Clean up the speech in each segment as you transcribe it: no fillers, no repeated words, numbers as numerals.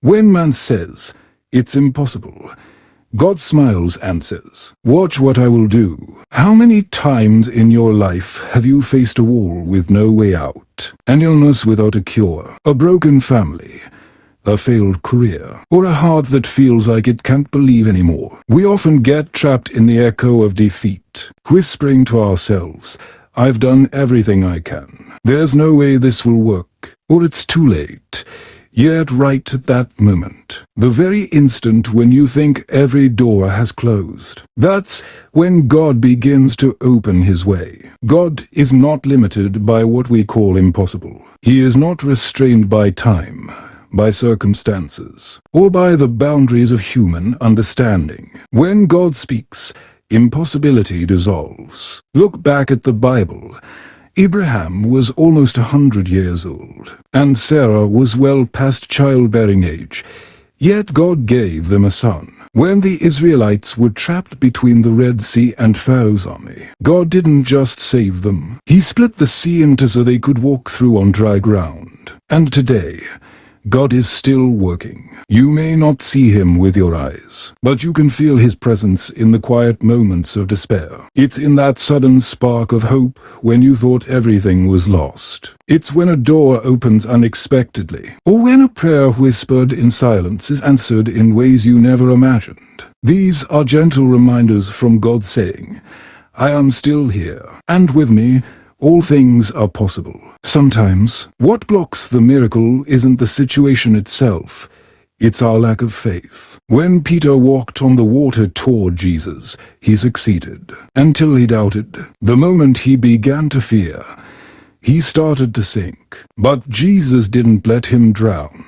When man says, "It's impossible," God smiles and says, "Watch what I will do." How many times in your life have you faced a wall with no way out? An illness without a cure? A broken family? A failed career? Or a heart that feels like it can't believe anymore? We often get trapped in the echo of defeat, whispering to ourselves, "I've done everything I can. There's no way this will work," or "It's too late." Yet right at that moment, the very instant when you think every door has closed, that's when God begins to open his way. God is not limited by what we call impossible. He is not restrained by time, by circumstances, or by the boundaries of human understanding. When God speaks, impossibility dissolves. Look back at the Bible. Abraham was almost 100 years old, and Sarah was well past childbearing age, yet God gave them a son. When the Israelites were trapped between the Red Sea and Pharaoh's army, God didn't just save them. He split the sea into so they could walk through on dry ground. And today, God is still working. You may not see him with your eyes, but you can feel his presence in the quiet moments of despair. It's in that sudden spark of hope when you thought everything was lost. It's when a door opens unexpectedly, or when a prayer whispered in silence is answered in ways you never imagined. These are gentle reminders from God saying, "I am still here, and with me, all things are possible." Sometimes, what blocks the miracle isn't the situation itself, it's our lack of faith. When Peter walked on the water toward Jesus, he succeeded, until he doubted. The moment he began to fear, he started to sink. But Jesus didn't let him drown.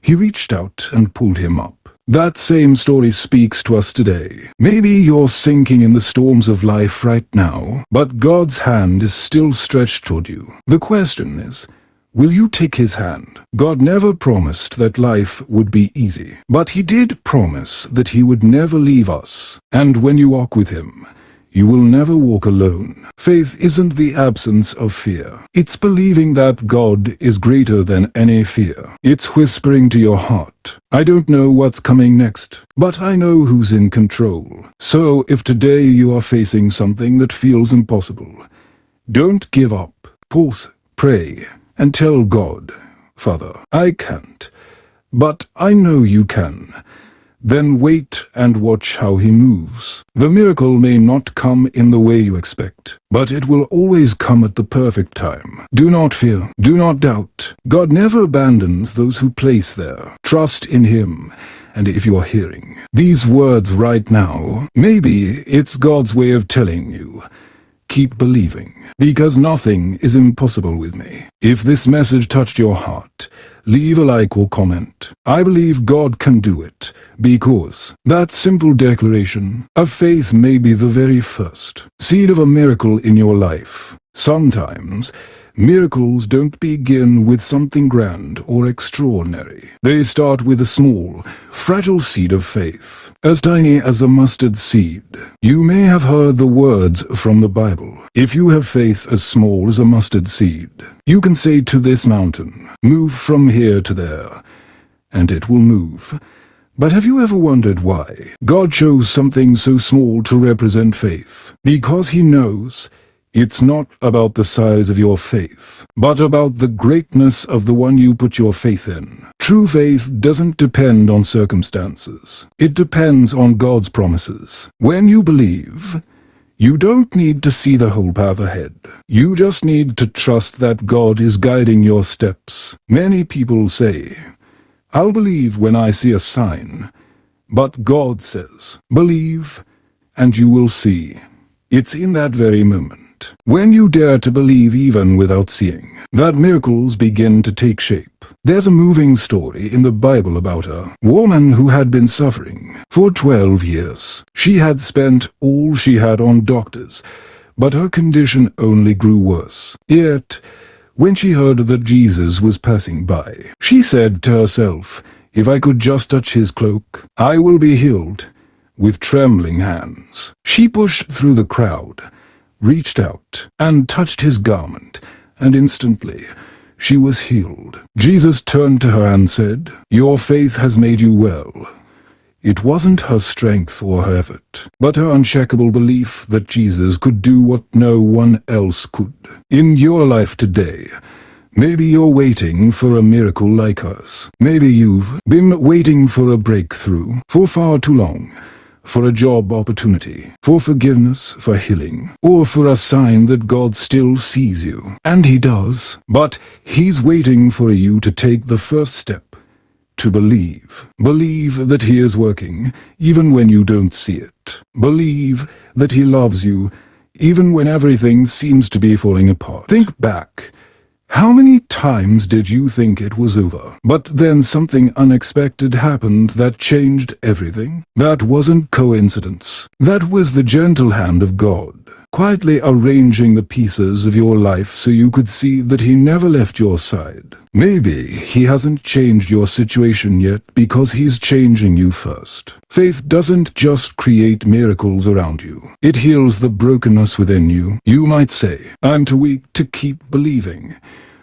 He reached out and pulled him up. That same story speaks to us today. Maybe you're sinking in the storms of life right now, but God's hand is still stretched toward you. The question is, will you take his hand? God never promised that life would be easy, but he did promise that he would never leave us. And when you walk with him, you will never walk alone. Faith isn't the absence of fear. It's believing that God is greater than any fear. It's whispering to your heart, "I don't know what's coming next, but I know who's in control." So if today you are facing something that feels impossible, don't give up. Pause, pray, and tell God, "Father, I can't, but I know you can." Then wait and watch how he moves. The miracle may not come in the way you expect, but it will always come at the perfect time. Do not fear, do not doubt. God never abandons those who place there. Trust in him. And if you are hearing these words right now, maybe it's God's way of telling you, keep believing, because nothing is impossible with me. If this message touched your heart, leave a like or comment. I believe God can do it, because that simple declaration of faith may be the very first seed of a miracle in your life. Sometimes, miracles don't begin with something grand or extraordinary. They start with a small, fragile seed of faith, as tiny as a mustard seed. You may have heard the words from the Bible. If you have faith as small as a mustard seed, you can say to this mountain, "Move from here to there," and it will move. But have you ever wondered why God chose something so small to represent faith? Because he knows it's not about the size of your faith, but about the greatness of the one you put your faith in. True faith doesn't depend on circumstances. It depends on God's promises. When you believe, you don't need to see the whole path ahead. You just need to trust that God is guiding your steps. Many people say, "I'll believe when I see a sign." But God says, "Believe, and you will see." It's in that very moment, when you dare to believe even without seeing, that miracles begin to take shape. There's a moving story in the Bible about a woman who had been suffering for 12 years. She had spent all she had on doctors, but her condition only grew worse. Yet, when she heard that Jesus was passing by, she said to herself, "If I could just touch his cloak, I will be healed." With trembling hands, she pushed through the crowd, reached out, and touched his garment, and instantly She was healed. Jesus turned to her and said, "Your faith has made you well." It wasn't her strength or her effort, but her unshakable belief that Jesus could do what no one else could. In your life today, maybe you're waiting for a miracle like hers. Maybe you've been waiting for a breakthrough for far too long. For a job opportunity, for forgiveness, for healing, or for a sign that God still sees you. And He does. But He's waiting for you to take the first step. To believe. Believe that He is working, even when you don't see it. Believe that He loves you, even when everything seems to be falling apart. Think back. How many times did you think it was over, but then something unexpected happened that changed everything? That wasn't coincidence. That was the gentle hand of God, quietly arranging the pieces of your life so you could see that He never left your side. Maybe He hasn't changed your situation yet because He's changing you first. Faith doesn't just create miracles around you. It heals the brokenness within you. You might say, "I'm too weak to keep believing."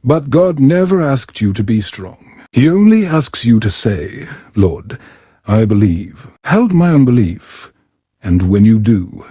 But God never asked you to be strong. He only asks you to say, "Lord, I believe. Help my unbelief." And when you do,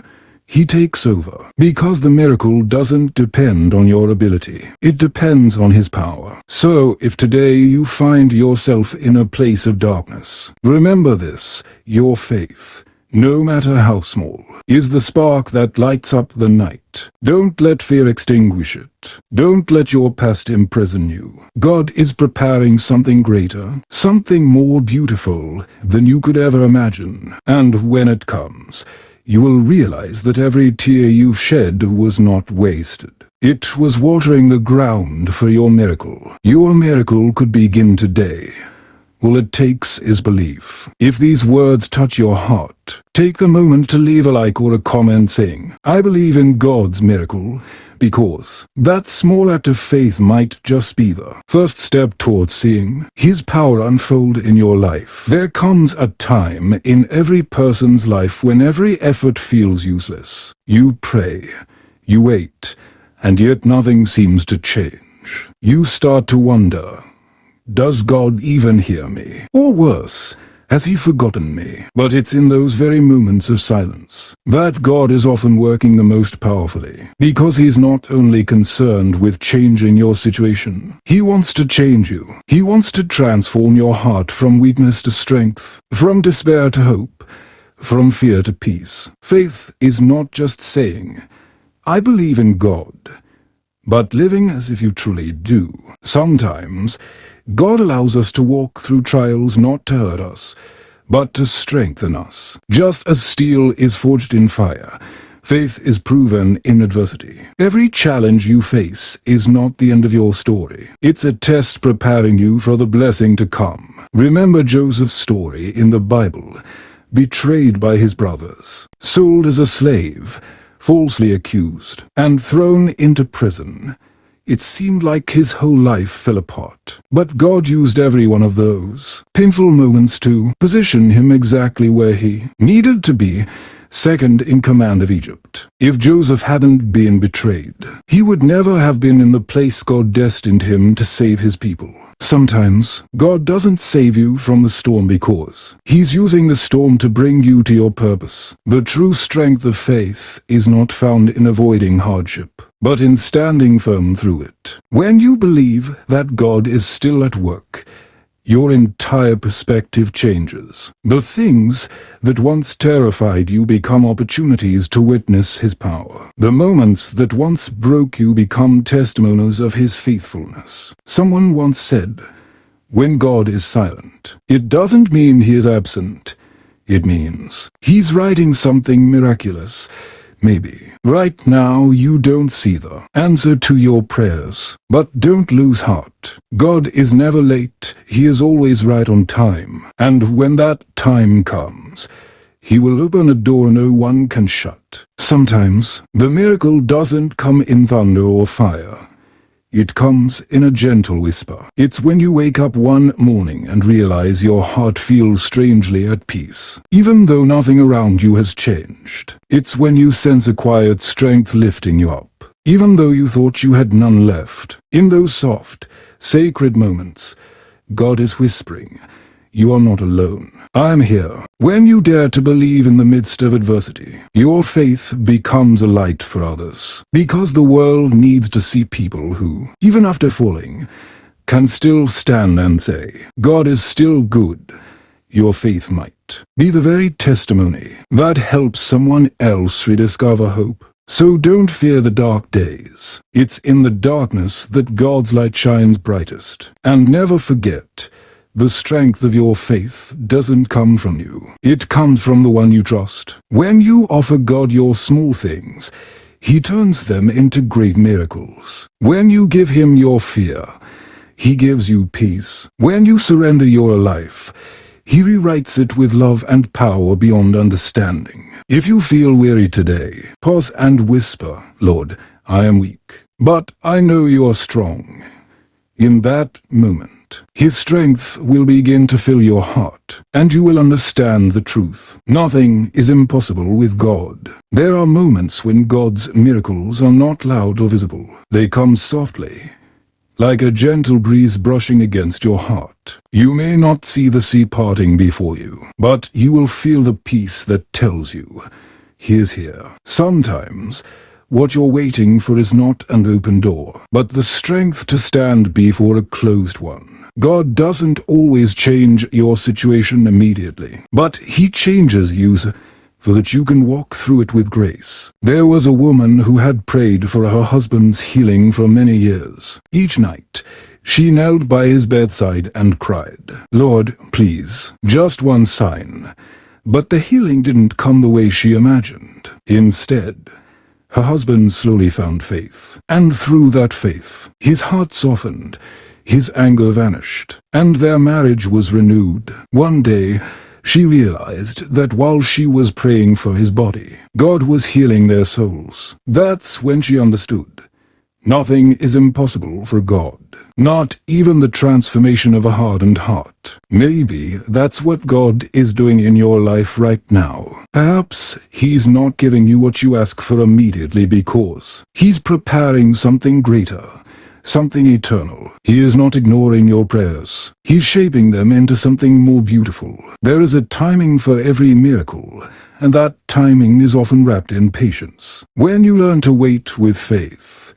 He takes over, because the miracle doesn't depend on your ability. It depends on His power. So, if today you find yourself in a place of darkness, remember this: your faith, no matter how small, is the spark that lights up the night. Don't let fear extinguish it. Don't let your past imprison you. God is preparing something greater, something more beautiful than you could ever imagine. And when it comes, you will realize that every tear you've shed was not wasted. It was watering the ground for your miracle. Your miracle could begin today. All it takes is belief. If these words touch your heart, take a moment to leave a like or a comment saying, "I believe in God's miracle," because that small act of faith might just be the first step towards seeing His power unfold in your life. There comes a time in every person's life when every effort feels useless. You pray, you wait, and yet nothing seems to change. You start to wonder, does God even hear me? Or worse, has He forgotten me? But it's in those very moments of silence that God is often working the most powerfully, because He's not only concerned with changing your situation, He wants to change you. He wants to transform your heart from weakness to strength, from despair to hope, from fear to peace. Faith is not just saying, "I believe in God," but living as if you truly do. Sometimes God allows us to walk through trials not to hurt us, but to strengthen us. Just as steel is forged in fire, faith is proven in adversity. Every challenge you face is not the end of your story. It's a test preparing you for the blessing to come. Remember Joseph's story in the Bible. Betrayed by his brothers, sold as a slave, falsely accused, and thrown into prison. It seemed like his whole life fell apart. But God used every one of those painful moments to position him exactly where he needed to be, second in command of Egypt. If Joseph hadn't been betrayed, he would never have been in the place God destined him to save His people. Sometimes, God doesn't save you from the storm because He's using the storm to bring you to your purpose. The true strength of faith is not found in avoiding hardship, but in standing firm through it. When you believe that God is still at work, your entire perspective changes. The things that once terrified you become opportunities to witness His power. The moments that once broke you become testimonies of His faithfulness. Someone once said, "When God is silent, it doesn't mean He is absent. It means He's writing something miraculous. Maybe right now you don't see the answer to your prayers, but don't lose heart. God is never late. He is always right on time. And when that time comes, He will open a door no one can shut. Sometimes the miracle doesn't come in thunder or fire. It comes in a gentle whisper. It's when you wake up one morning and realize your heart feels strangely at peace, even though nothing around you has changed. It's when you sense a quiet strength lifting you up. even though you thought you had none left. In those soft, sacred moments, God is whispering, "You are not alone. I am here." When you dare to believe in the midst of adversity, your faith becomes a light for others. Because the world needs to see people who, even after falling, can still stand and say, "God is still good." Your faith might be the very testimony that helps someone else rediscover hope. So don't fear the dark days. It's in the darkness that God's light shines brightest. And never forget, the strength of your faith doesn't come from you. It comes from the one you trust. When you offer God your small things, He turns them into great miracles. When you give Him your fear, He gives you peace. When you surrender your life, He rewrites it with love and power beyond understanding. If you feel weary today, pause and whisper, "Lord, I am weak, but I know you are strong." In that moment, His strength will begin to fill your heart, and you will understand the truth. Nothing is impossible with God. There are moments when God's miracles are not loud or visible. They come softly, like a gentle breeze brushing against your heart. You may not see the sea parting before you, but you will feel the peace that tells you, "He is here." Sometimes, what you're waiting for is not an open door, but the strength to stand before a closed one. God doesn't always change your situation immediately, but He changes you so that you can walk through it with grace. There was a woman who had prayed for her husband's healing for many years. Each night, she knelt by his bedside and cried, "Lord, please, just one sign." But the healing didn't come the way she imagined. Instead, her husband slowly found faith, and through that faith, his heart softened, his anger vanished, and their marriage was renewed. One day, she realized that while she was praying for his body, God was healing their souls. That's when she understood. Nothing is impossible for God. Not even the transformation of a hardened heart. Maybe that's what God is doing in your life right now. Perhaps He's not giving you what you ask for immediately because He's preparing something greater, something eternal. He is not ignoring your prayers. He's shaping them into something more beautiful. There is a timing for every miracle, and that timing is often wrapped in patience. When you learn to wait with faith,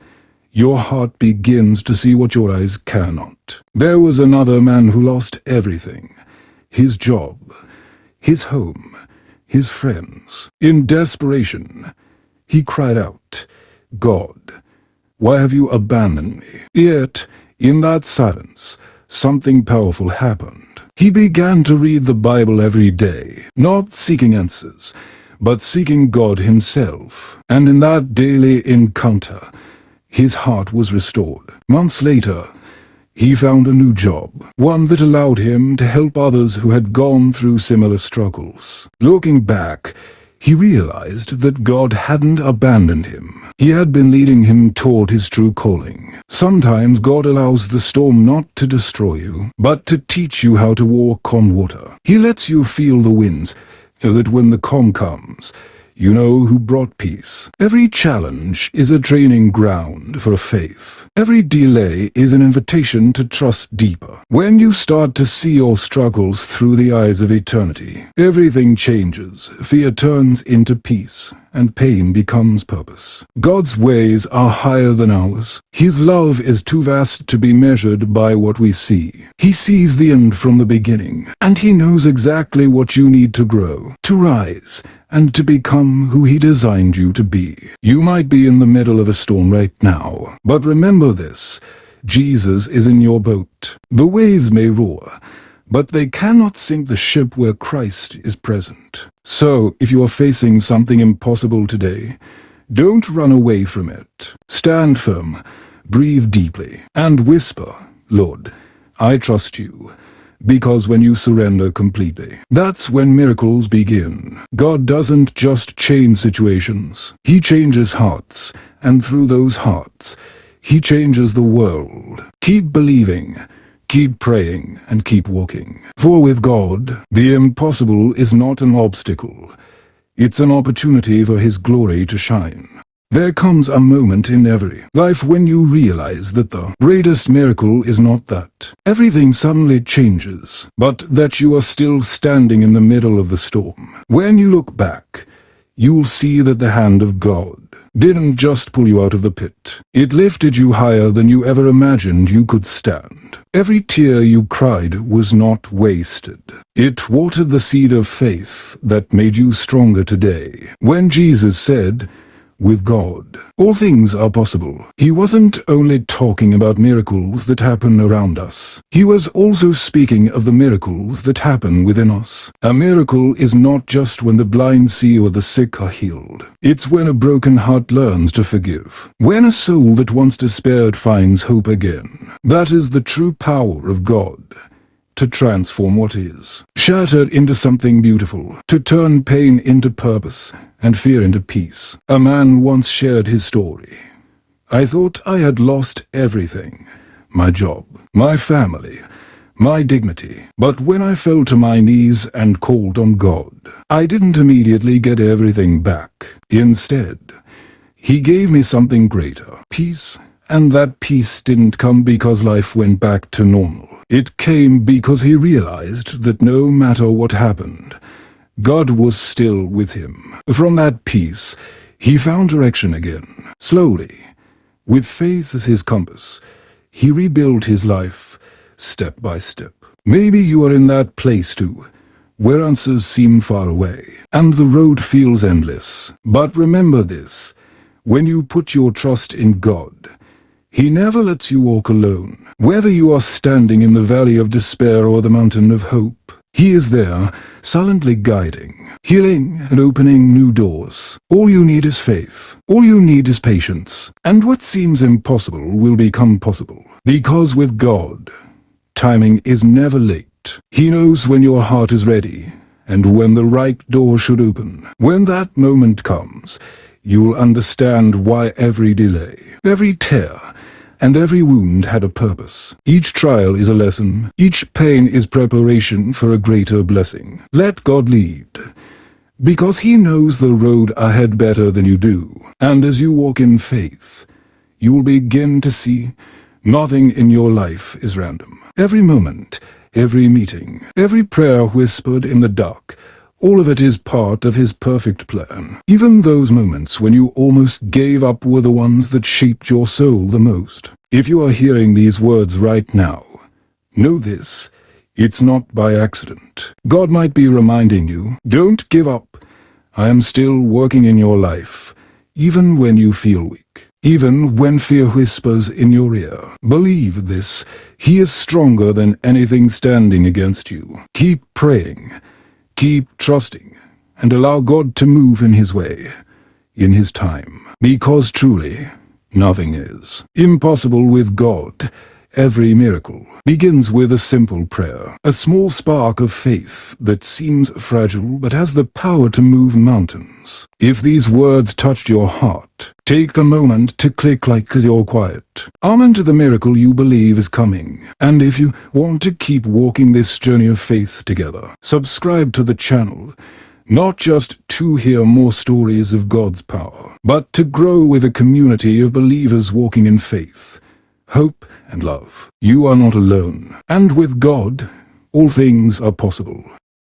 your heart begins to see what your eyes cannot. There was another man who lost everything: his job, his home, his friends. In desperation, he cried out, "God, why have you abandoned me?" Yet, in that silence, something powerful happened. He began to read the Bible every day, not seeking answers, but seeking God Himself. And in that daily encounter, his heart was restored. Months later, he found a new job, one that allowed him to help others who had gone through similar struggles. Looking back, he realized that God hadn't abandoned him. He had been leading him toward his true calling. Sometimes God allows the storm not to destroy you, but to teach you how to walk on water. He lets you feel the winds, so that when the calm comes, you know who brought peace. Every challenge is a training ground for faith. Every delay is an invitation to trust deeper. When you start to see your struggles through the eyes of eternity, everything changes. Fear turns into peace, and pain becomes purpose. God's ways are higher than ours. His love is too vast to be measured by what we see. He sees the end from the beginning, and He knows exactly what you need to grow, to rise, and to become who He designed you to be. You might be in the middle of a storm right now, but remember this: Jesus is in your boat. The waves may roar, but they cannot sink the ship where Christ is present. So, if you are facing something impossible today, don't run away from it. Stand firm, breathe deeply, and whisper, "Lord, I trust you." Because when you surrender completely, that's when miracles begin. God doesn't just change situations. He changes hearts, and through those hearts, He changes the world. Keep believing, keep praying, and keep walking. For with God, the impossible is not an obstacle. It's an opportunity for His glory to shine. There comes a moment in every life when you realize that the greatest miracle is not that everything suddenly changes, but that you are still standing in the middle of the storm. When you look back, you'll see that the hand of God didn't just pull you out of the pit. It lifted you higher than you ever imagined you could stand. Every tear you cried was not wasted. It watered the seed of faith that made you stronger today. When Jesus said, "With God, all things are possible," he wasn't only talking about miracles that happen around us. He was also speaking of the miracles that happen within us. A miracle is not just when the blind see or the sick are healed. It's when a broken heart learns to forgive. When a soul that once despaired finds hope again. That is the true power of God. To transform what is shattered into something beautiful, to turn pain into purpose and fear into peace. A man once shared his story. "I thought I had lost everything, my job, my family, my dignity. But when I fell to my knees and called on God, I didn't immediately get everything back. Instead, he gave me something greater, peace. And that peace didn't come because life went back to normal. It came because he realized that no matter what happened, God was still with him. From that peace, he found direction again. Slowly, with faith as his compass, he rebuilt his life step by step. Maybe you are in that place too, where answers seem far away, and the road feels endless. But remember this, when you put your trust in God, he never lets you walk alone. Whether you are standing in the valley of despair or the mountain of hope, he is there, silently guiding, healing, and opening new doors. All you need is faith. All you need is patience. And what seems impossible will become possible. Because with God, timing is never late. He knows when your heart is ready, and when the right door should open. When that moment comes, you'll understand why every delay, every tear, and every wound had a purpose. Each trial is a lesson. Each pain is preparation for a greater blessing. Let God lead, because he knows the road ahead better than you do. And as you walk in faith, you will begin to see nothing in your life is random. Every moment, every meeting, every prayer whispered in the dark, all of it is part of his perfect plan. Even those moments when you almost gave up were the ones that shaped your soul the most. If you are hearing these words right now, know this, it's not by accident. God might be reminding you, don't give up. I am still working in your life, even when you feel weak. Even when fear whispers in your ear. Believe this, he is stronger than anything standing against you. Keep praying. Keep trusting, and allow God to move in his way, in his time. Because truly, nothing is impossible with God. Every miracle begins with a simple prayer, a small spark of faith that seems fragile but has the power to move mountains. If these words touched your heart, take a moment to click like as you're quiet. Amen to the miracle you believe is coming. And if you want to keep walking this journey of faith together, subscribe to the channel. Not just to hear more stories of God's power, but to grow with a community of believers walking in faith, hope, and love. You are not alone. And with God, all things are possible.